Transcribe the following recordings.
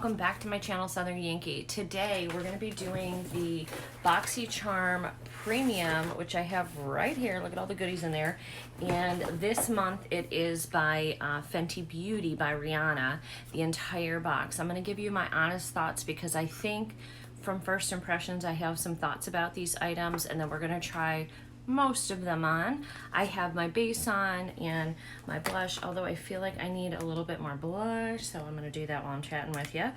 welcome back to my channel, Southern Yankee. Today we're going to be doing the Boxycharm Premium, which I have right here. Look at all the goodies in there. And this month it is by Fenty Beauty by Rihanna, the entire box. I'm going to give you my honest thoughts because I think from first impressions I have some thoughts about these items, and then we're going to try most of them on. I have my base on and my blush, although I feel like I need a little bit more blush, so I'm going to do that while I'm chatting with you.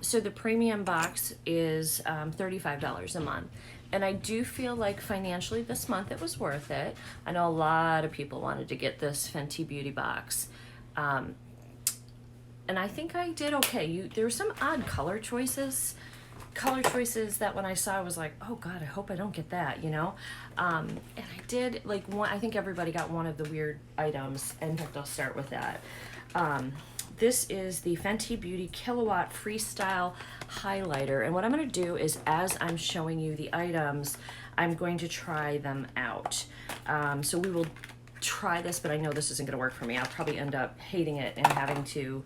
So the premium box is $35 a month, and I do feel like financially this month it was worth it. I know a lot of people wanted to get this Fenty Beauty box, and I think I did okay. There were some odd color choices that when I saw I was like, oh god, I hope I don't get that, you know. And I did, like, one. I think everybody got one of the weird items. In fact, I'll start with that. This is the Fenty Beauty Killawatt Freestyle Highlighter, and what I'm going to do is, as I'm showing you the items, I'm going to try them out. So we will try this, but I know this isn't going to work for me. I'll probably end up hating it and having to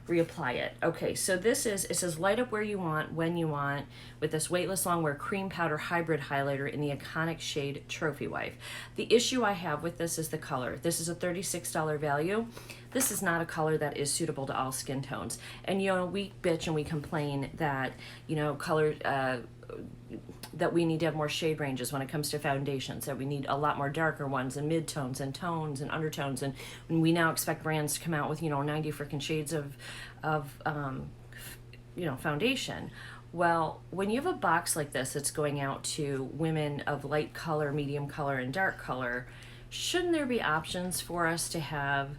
reapply it. Okay, so it says light up where you want, when you want, with this weightless longwear cream powder hybrid highlighter in the iconic shade Trophy Wife. The issue I have with this is the color. This is a $36 value. This is not a color that is suitable to all skin tones. And you know, we bitch and we complain that, you know, color, that we need to have more shade ranges when it comes to foundations, that we need a lot more darker ones and midtones and tones and undertones, and we now expect brands to come out with, you know, 90 freaking shades of you know, foundation. Well, when you have a box like this that's going out to women of light color, medium color, and dark color, shouldn't there be options for us to have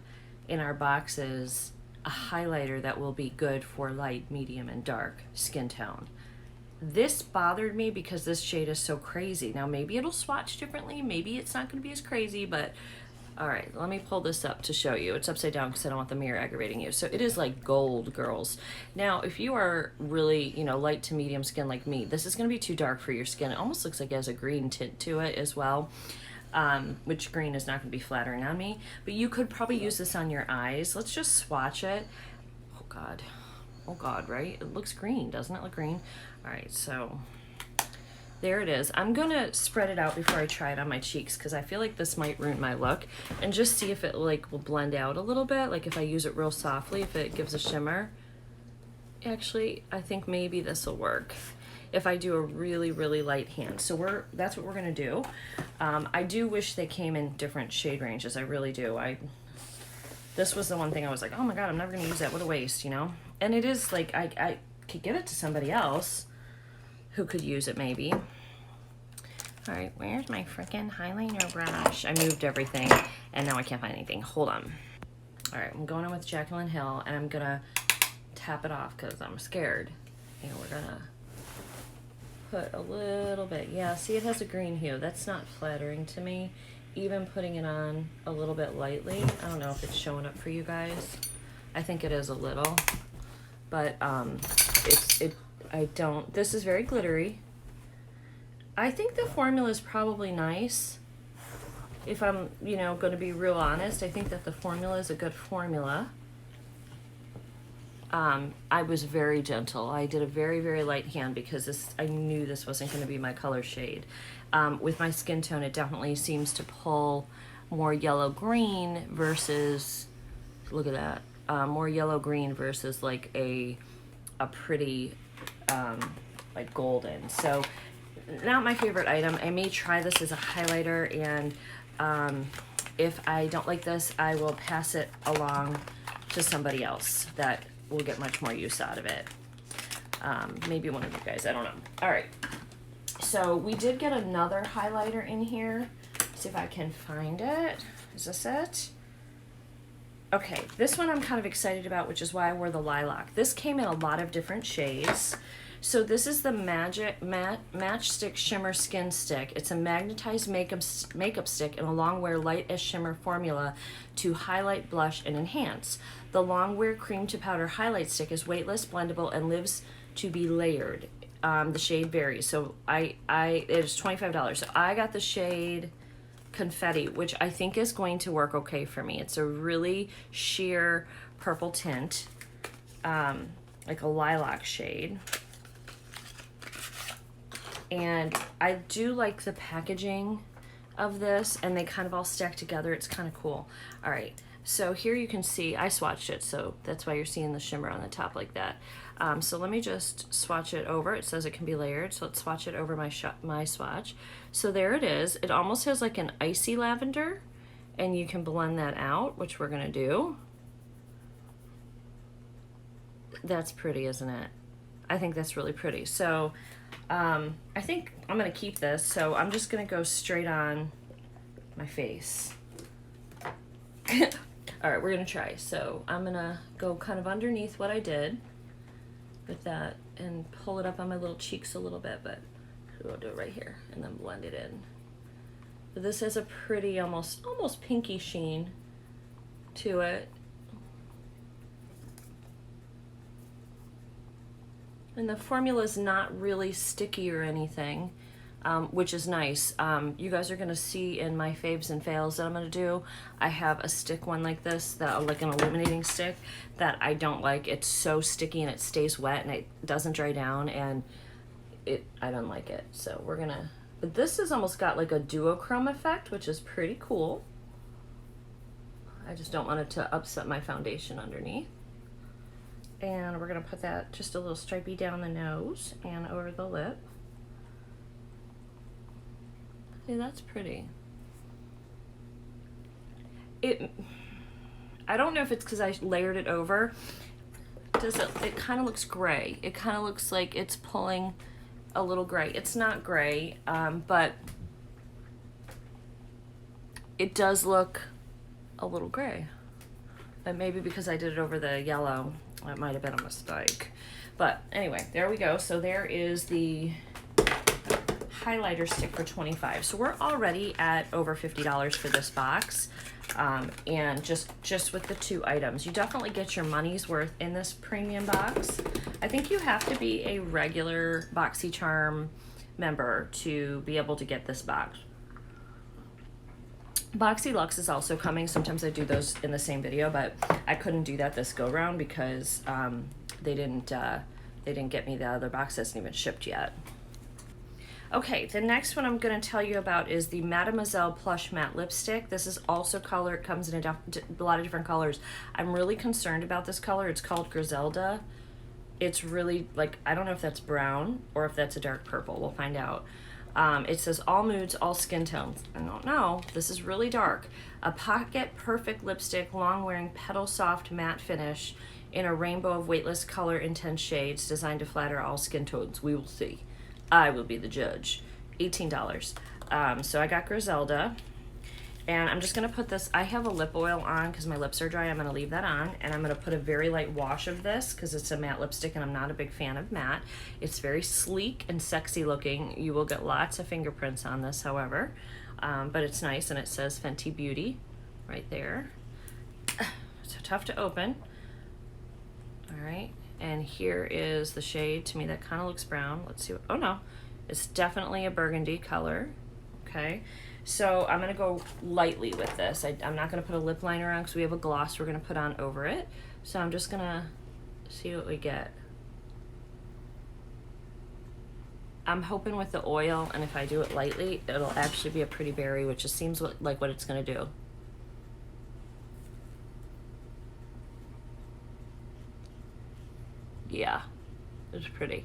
in our boxes a highlighter that will be good for light, medium, and dark skin tone? This bothered me because this shade is so crazy. Now maybe it'll swatch differently, maybe it's not going to be as crazy, but all right, let me pull this up to show you. It's upside down because I don't want the mirror aggravating you. So it is like gold, girls. Now if you are really, you know, light to medium skin like me, this is going to be too dark for your skin. It almost looks like it has a green tint to it as well, which green is not going to be flattering on me, but you could probably use this on your eyes. Let's just swatch it. Oh god, right? It looks green, doesn't it look green? All right, so there it is. I'm gonna spread it out before I try it on my cheeks because I feel like this might ruin my look, and just see if it like will blend out a little bit, like if I use it real softly, if it gives a shimmer. Actually, I think maybe this will work if I do a really, really light hand. So that's what we're gonna do. I do wish they came in different shade ranges. I really do. This was the one thing I was like, oh my god, I'm never gonna use that. What a waste, you know? And it is like, I could give it to somebody else who could use it maybe. All right, where's my freaking highlighter brush? I moved everything and now I can't find anything. Hold on. All right, I'm going in with Jaclyn Hill and I'm gonna tap it off because I'm scared. And we're gonna put a little bit. Yeah, see, it has a green hue. That's not flattering to me. Even putting it on a little bit lightly. I don't know if it's showing up for you guys. I think it is a little, but this is very glittery. I think the formula is probably nice. If I'm, you know, going to be real honest, I think that the formula is a good formula. I was very gentle. I did a very, very light hand because I knew this wasn't going to be my color shade. With my skin tone, it definitely seems to pull more yellow-green versus, look at that, more yellow-green versus like a pretty, like golden. So not my favorite item. I may try this as a highlighter, and if I don't like this, I will pass it along to somebody else that will get much more use out of it. Maybe one of you guys, I don't know. All right, so we did get another highlighter in here. See if I can find it. Is this it? Okay, this one I'm kind of excited about, which is why I wore the lilac. This came in a lot of different shades. So this is the Matchstick Shimmer Skin Stick. It's a magnetized makeup stick in a longwear light as shimmer formula to highlight, blush, and enhance. The longwear cream to powder highlight stick is weightless, blendable, and lives to be layered. The shade varies. So it is $25. So I got the shade Confetti, which I think is going to work okay for me. It's a really sheer purple tint. like a lilac shade. And I do like the packaging of this, and they kind of all stack together. It's kind of cool. All right, so here you can see, I swatched it, so that's why you're seeing the shimmer on the top like that. So let me just swatch it over. It says it can be layered, so let's swatch it over my swatch. So there it is. It almost has like an icy lavender, and you can blend that out, which we're gonna do. That's pretty, isn't it? I think that's really pretty. So I think I'm gonna keep this, so I'm just gonna go straight on my face. All right, we're gonna try. So I'm gonna go kind of underneath what I did with that and pull it up on my little cheeks a little bit, but we'll do it right here and then blend it in. But this has a pretty, almost pinky sheen to it. And the formula is not really sticky or anything, which is nice. You guys are gonna see in my faves and fails that I'm gonna do, I have a stick one like this, that like an illuminating stick, that I don't like. It's so sticky and it stays wet and it doesn't dry down, and I don't like it. So we're gonna, but this has almost got like a duochrome effect, which is pretty cool. I just don't want it to upset my foundation underneath. And we're gonna put that just a little stripey down the nose and over the lip. Hey, that's pretty. I don't know if it's because I layered it over. It kind of looks gray. It kind of looks like it's pulling a little gray. It's not gray, but it does look a little gray. And maybe because I did it over the yellow, that might have been a mistake. But anyway, there we go. So there is the highlighter stick for $25. So we're already at over $50 for this box. And just with the 2 items, you definitely get your money's worth in this premium box. I think you have to be a regular Boxycharm member to be able to get this box. Boxy Luxe is also coming. Sometimes I do those in the same video, but I couldn't do that this go round because they didn't get me the other box that's not even shipped yet. Okay, the next one I'm going to tell you about is the Mademoiselle Plush Matte Lipstick. This is also color. It comes in a lot of different colors. I'm really concerned about this color. It's called Griselda. It's really, like, I don't know if that's brown or if that's a dark purple. We'll find out. It says all moods, all skin tones. I don't know. This is really dark. A pocket perfect lipstick, long wearing petal soft matte finish in a rainbow of weightless color intense shades designed to flatter all skin tones. We will see. I will be the judge. $18. So I got Griselda. And I'm just going to put this, I have a lip oil on because my lips are dry. I'm going to leave that on. And I'm going to put a very light wash of this because it's a matte lipstick and I'm not a big fan of matte. It's very sleek and sexy looking. You will get lots of fingerprints on this, however. But it's nice, and it says Fenty Beauty right there. So tough to open. All right. And here is the shade. To me, that kind of looks brown. Let's see. Oh, no. It's definitely a burgundy color. Okay. So I'm going to go lightly with this. I'm not going to put a lip liner on because we have a gloss we're going to put on over it. So I'm just going to see what we get. I'm hoping with the oil, and if I do it lightly, it'll actually be a pretty berry, which just seems like what it's going to do. Yeah, it's pretty.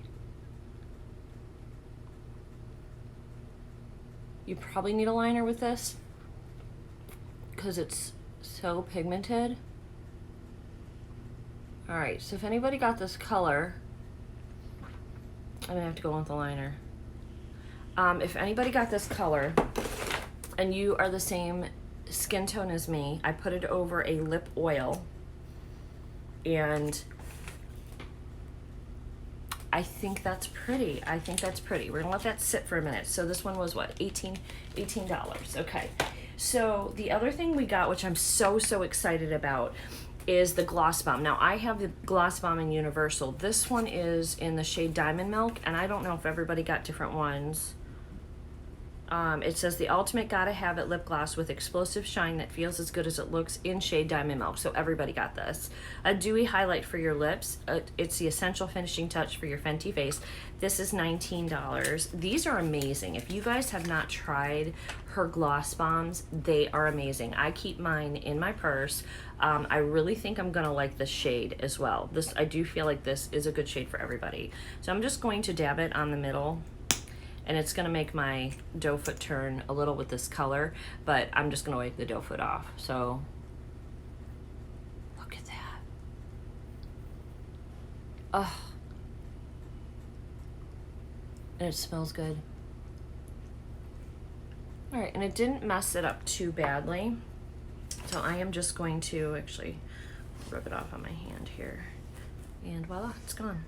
You probably need a liner with this because it's so pigmented. All right, so if anybody got this color, I'm gonna have to go with the liner. If anybody got this color and you are the same skin tone as me, I put it over a lip oil, and I think that's pretty. I think that's pretty. We're gonna let that sit for a minute. So this one was what, $18? Okay. So the other thing we got, which I'm so excited about, is the Gloss Bomb. Now I have the Gloss Bomb in Universal. This one is in the shade Diamond Milk, and I don't know if everybody got different ones. It says the ultimate gotta have it lip gloss with explosive shine that feels as good as it looks in shade Diamond Milk. So everybody got this. A dewy highlight for your lips. It's the essential finishing touch for your Fenty face. This is $19. These are amazing. If you guys have not tried her gloss bombs, they are amazing. I keep mine in my purse. I really think I'm gonna like this shade as well. I do feel like this is a good shade for everybody. So I'm just going to dab it on the middle, and it's gonna make my doe foot turn a little with this color, but I'm just gonna wipe the doe foot off. So look at that. Oh, and it smells good. All right, and it didn't mess it up too badly. So I am just going to actually rub it off on my hand here, and voila, it's gone.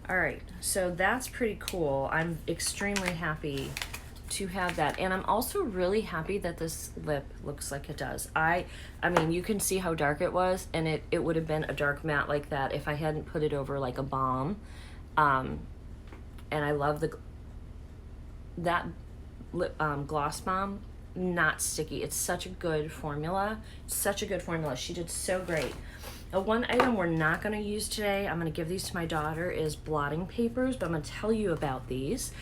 All right, so that's pretty cool. I'm extremely happy to have that. And I'm also really happy that this lip looks like it does. I mean, you can see how dark it was, and it would have been a dark matte like that if I hadn't put it over like a balm. And I love that lip gloss balm, not sticky. It's such a good formula. Such a good formula. She did so great. One item we're not going to use today, I'm going to give these to my daughter, is blotting papers, but I'm going to tell you about these.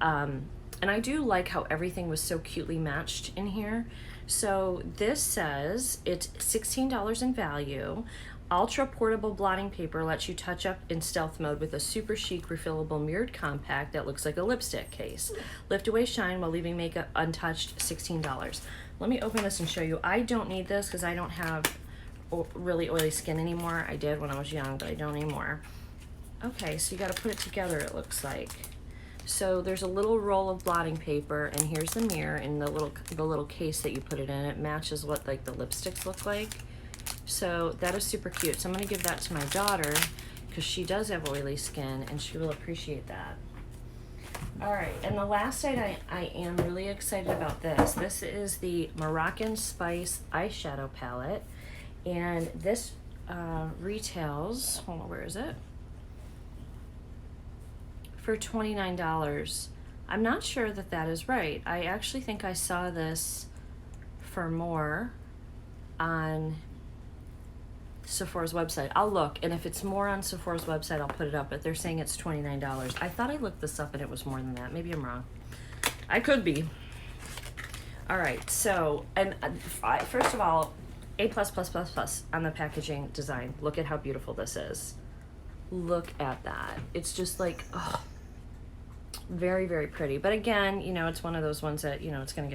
And I do like how everything was so cutely matched in here. So this says it's $16 in value. Ultra portable blotting paper lets you touch up in stealth mode with a super chic refillable mirrored compact that looks like a lipstick case. Lift away shine while leaving makeup untouched, $16. Let me open this and show you. I don't need this because I don't have really oily skin anymore. I did when I was young, but I don't anymore. Okay, so you got to put it together, it looks like. So there's a little roll of blotting paper, and here's the mirror and the little case that you put it in. It matches what like the lipsticks look like. So that is super cute. So I'm going to give that to my daughter because she does have oily skin and she will appreciate that. All right, and the last item I am really excited about this. This is the Morracan Spice eyeshadow palette. And this retails, hold on, where is it? For $29. I'm not sure that that is right. I actually think I saw this for more on Sephora's website. I'll look, and if it's more on Sephora's website, I'll put it up, but they're saying it's $29. I thought I looked this up and it was more than that. Maybe I'm wrong. I could be. All right, so, and first of all, A++++ on the packaging design. Look at how beautiful this is. Look at that. It's just like, oh, very, very pretty. But again, you know, it's one of those ones that, you know, it's gonna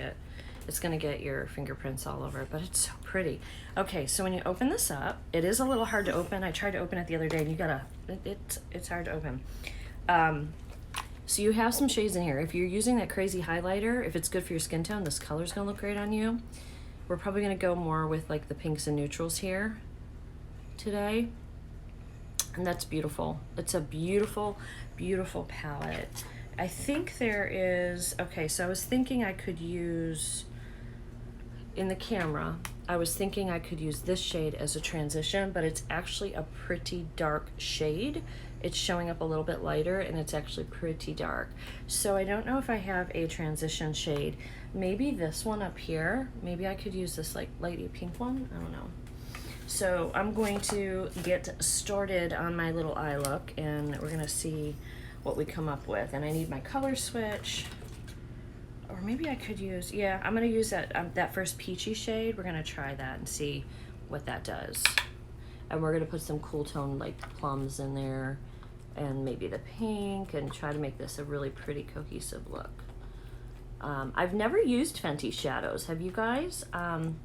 get your fingerprints all over it, but it's so pretty. Okay, so when you open this up, it is a little hard to open. I tried to open it the other day, and it's hard to open. So you have some shades in here. If you're using that crazy highlighter, if it's good for your skin tone, this color's gonna look great on you. We're probably gonna go more with like the pinks and neutrals here today. And that's beautiful. It's a beautiful, beautiful palette. I think there is, okay, so I was thinking I could use, in the camera, I was thinking I could use this shade as a transition, but it's actually a pretty dark shade. It's showing up a little bit lighter and it's actually pretty dark. So I don't know if I have a transition shade. Maybe this one up here. Maybe I could use this like lighty pink one. I don't know. So I'm going to get started on my little eye look and we're gonna see what we come up with. And I need my color switch. Or maybe I could use, yeah, I'm gonna use that first peachy shade. We're gonna try that and see what that does. And we're gonna put some cool tone like plums in there and maybe the pink and try to make this a really pretty cohesive look. I've never used Fenty shadows. Have you guys? I'm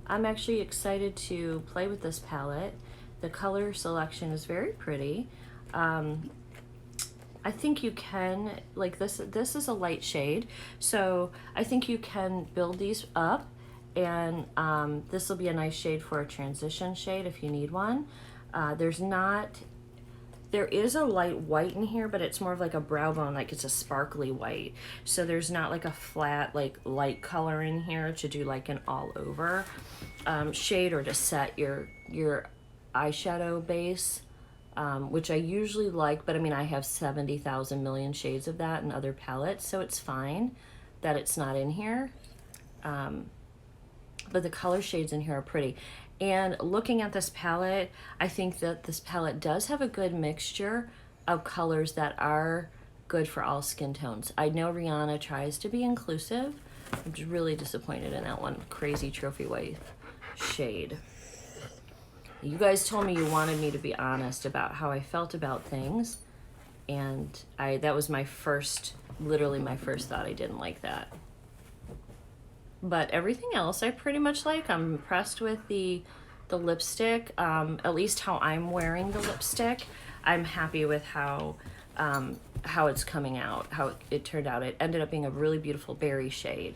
actually excited to play with this palette. The color selection is very pretty. I think you can, like this is a light shade, so I think you can build these up, and this will be a nice shade for a transition shade if you need one. There is a light white in here, but it's more of like a brow bone, like it's a sparkly white. So there's not like a flat, like light color in here to do like an all over shade or to set your eyeshadow base, which I usually like, but I mean, I have 70,000 million shades of that in other palettes, so it's fine. that it's not in here. But the color shades in here are pretty. And looking at this palette, I think that this palette does have a good mixture of colors that are good for all skin tones. I know Rihanna tries to be inclusive. I'm just really disappointed in that one crazy trophy wife shade. You guys told me you wanted me to be honest about how I felt about things, and that was my first, literally my first thought. I didn't like that. But everything else I pretty much like. I'm impressed with the lipstick, at least how I'm wearing the lipstick. I'm happy with how it's coming out, how it turned out. It ended up being a really beautiful berry shade.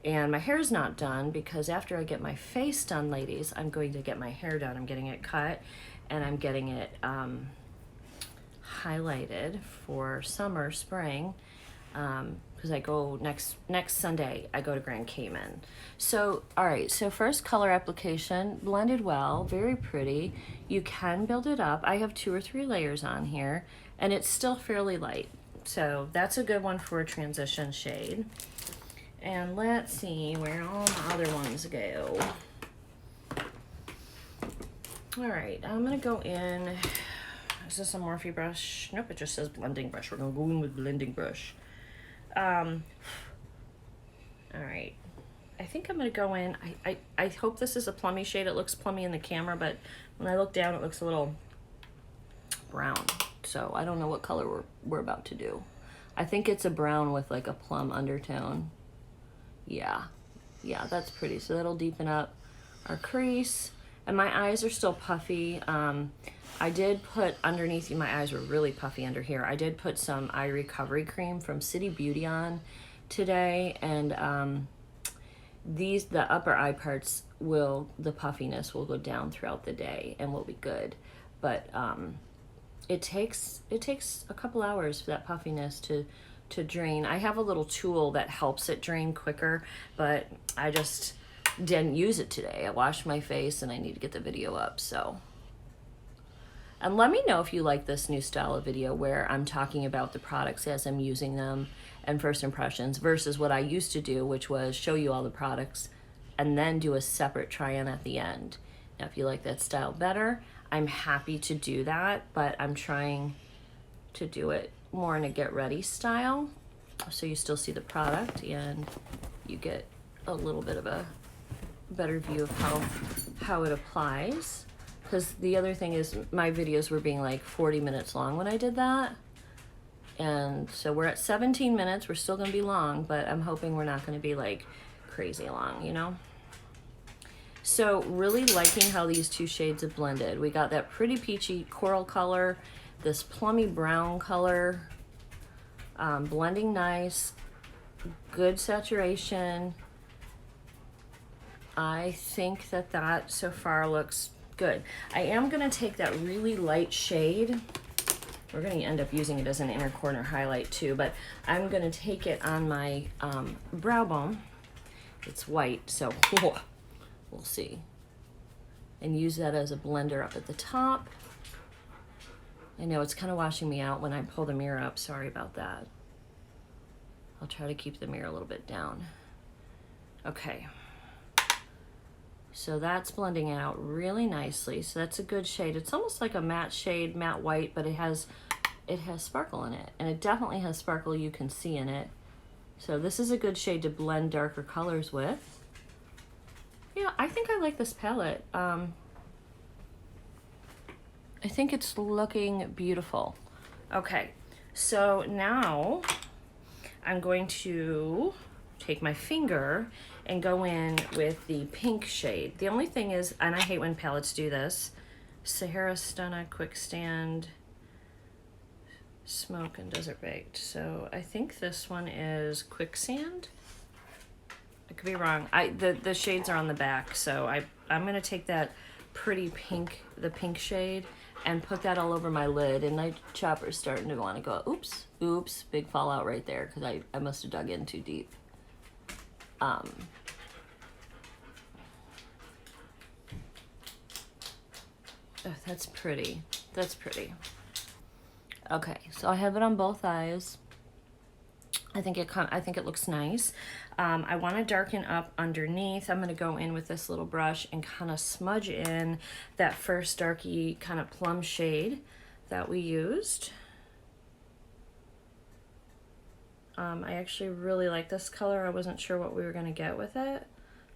And my hair's not done because after I get my face done, ladies, I'm going to get my hair done. I'm getting it cut and I'm getting it highlighted for summer, spring. Because I go next Sunday, I go to Grand Cayman. So, all right, so first color application, blended well, very pretty. You can build it up. I have 2 or 3 layers on here, and it's still fairly light. So that's a good one for a transition shade. And let's see where all the other ones go. All right, I'm gonna go in, is this a Morphe brush? Nope, it just says blending brush. We're gonna go in with blending brush. All right, I think I'm gonna go in, I hope this is a plummy shade. It looks plummy in the camera, but when I look down, it looks a little brown. So I don't know what color we're about to do. I think it's a brown with like a plum undertone. Yeah, that's pretty. So that'll deepen up our crease. And my eyes are still puffy. I did put underneath, my eyes were really puffy under here. I did put some eye recovery cream from City Beauty on today, and the upper eye parts the puffiness will go down throughout the day and will be good. But it takes a couple hours for that puffiness to drain. I have a little tool that helps it drain quicker, but I just didn't use it today. I washed my face and I need to get the video up, so. And let me know if you like this new style of video where I'm talking about the products as I'm using them and first impressions versus what I used to do, which was show you all the products and then do a separate try-on at the end. Now, if you like that style better, I'm happy to do that, but I'm trying to do it more in a get ready style. So you still see the product and you get a little bit of a better view of how it applies. Because the other thing is my videos were being like 40 minutes long when I did that. And so we're at 17 minutes. We're still going to be long, but I'm hoping we're not going to be like crazy long, you know? So really liking how these 2 shades have blended. We got that pretty peachy coral color, this plummy brown color, blending nice, good saturation. I think that so far looks good. I am gonna take that really light shade. We're gonna end up using it as an inner corner highlight too, but I'm gonna take it on my brow bone. It's white, so we'll see. And use that as a blender up at the top. I know it's kind of washing me out when I pull the mirror up. Sorry about that. I'll try to keep the mirror a little bit down. Okay. So that's blending out really nicely. So that's a good shade. It's almost like a matte shade, matte white, but it has sparkle in it. And it definitely has sparkle you can see in it. So this is a good shade to blend darker colors with. Yeah, I think I like this palette. I think it's looking beautiful. Okay, so now I'm going to take my finger and go in with the pink shade. The only thing is, and I hate when palettes do this, Sahara Stunna Quick Stand Smoke and Desert Baked. So I think this one is Quicksand. I could be wrong. The shades are on the back, so I'm gonna take that pretty pink, the pink shade, and put that all over my lid. And my chopper's starting to want to go, oops, big fallout right there, because I must have dug in too deep. Oh, that's pretty. That's pretty. Okay, so I have it on both eyes. I think it looks nice. I want to darken up underneath. I'm going to go in with this little brush and kind of smudge in that first darky kind of plum shade that we used. I actually really like this color. I wasn't sure what we were going to get with it.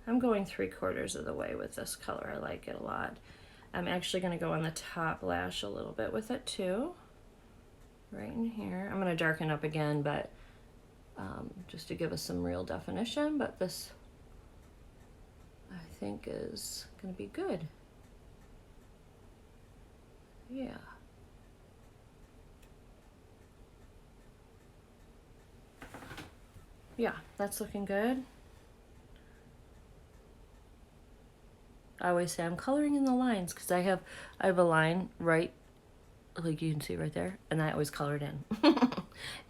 I'm going 3/4 of the way with this color. I like it a lot. I'm actually going to go on the top lash a little bit with it too. Right in here. I'm going to darken up again, but just to give us some real definition, but this I think is going to be good. Yeah. Yeah, that's looking good. I always say I'm coloring in the lines because I have a line right, like you can see right there, and I always color it in.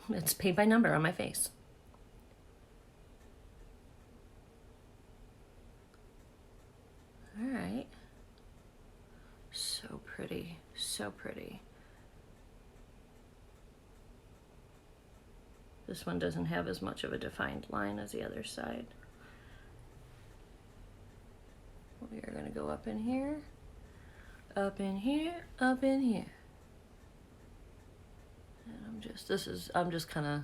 It's paint by number on my face. All right. So pretty, so pretty. This one doesn't have as much of a defined line as the other side. We are going to go up in here, up in here, up in here. And I'm just kind of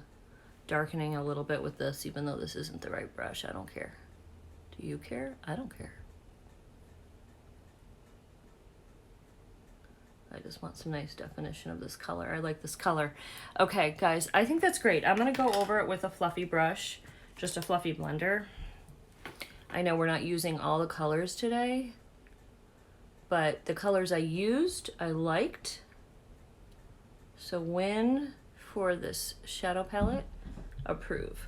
darkening a little bit with this, even though this isn't the right brush. I don't care. Do you care? I don't care. I just want some nice definition of this color. I like this color. Okay, guys, I think that's great. I'm going to go over it with a fluffy brush, just a fluffy blender. I know we're not using all the colors today, but the colors I used, I liked. So win for this shadow palette, approve.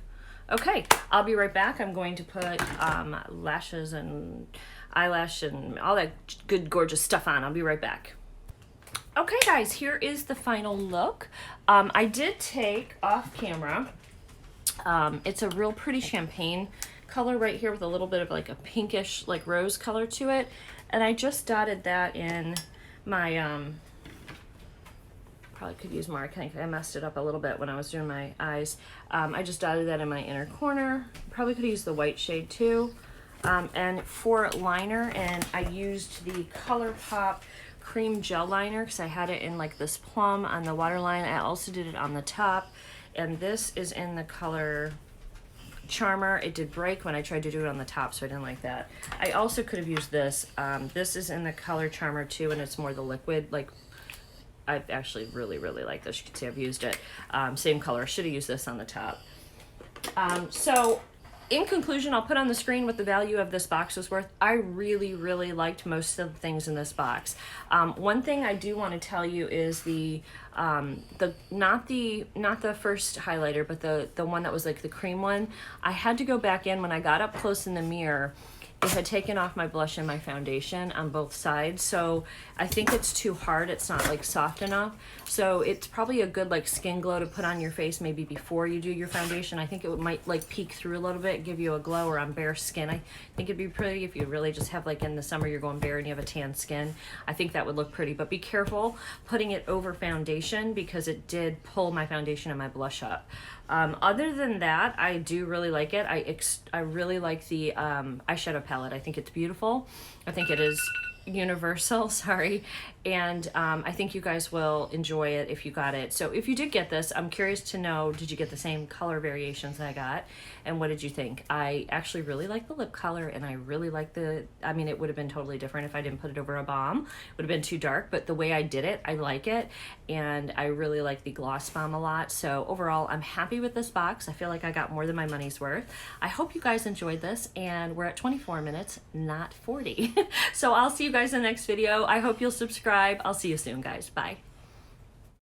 Okay, I'll be right back. I'm going to put lashes and eyelash and all that good, gorgeous stuff on. I'll be right back. Okay, guys, here is the final look. I did take off camera. It's a real pretty champagne color right here with a little bit of like a pinkish, like rose color to it. And I just dotted that in my, probably could use more. I messed it up a little bit when I was doing my eyes. I just dotted that in my inner corner. Probably could use the white shade too. And for liner, and I used the ColourPop cream gel liner because I had it in like this plum on the waterline. I also did it on the top, and this is in the color Charmer. It did break when I tried to do it on the top, so I didn't like that. I also could have used this. This is in the color Charmer too, and it's more the liquid. Like, I actually really like this. You can see I've used it. Same color. I should have used this on the top. So in conclusion, I'll put on the screen what the value of this box was worth. I really liked most of the things in this box. One thing I do want to tell you is not the first highlighter, but the one that was like the cream one. I had to go back in when I got up close in the mirror. It had taken off my blush and my foundation on both sides, so I think it's too hard. It's not like soft enough, so it's probably a good like skin glow to put on your face maybe before you do your foundation. I think it might like peek through a little bit, give you a glow, or on bare skin. I think it'd be pretty if you really just have like in the summer you're going bare and you have a tan skin. I think that would look pretty, but be careful putting it over foundation because it did pull my foundation and my blush up. Other than that, I do really like it. I really like the eyeshadow palette. I think it's beautiful. I think it is universal, sorry, and I think you guys will enjoy it if you got it. So if you did get this, I'm curious to know, did you get the same color variations I got, and what did you think? I actually really like the lip color, and I really like I mean, it would have been totally different if I didn't put it over a balm. It would have been too dark, but the way I did it, I like it, and I really like the gloss balm a lot. So overall, I'm happy with this box. I feel like I got more than my money's worth. I hope you guys enjoyed this, and we're at 24 minutes, not 40. So I'll see you guys in the next video. I hope you'll subscribe. I'll see you soon, guys. Bye.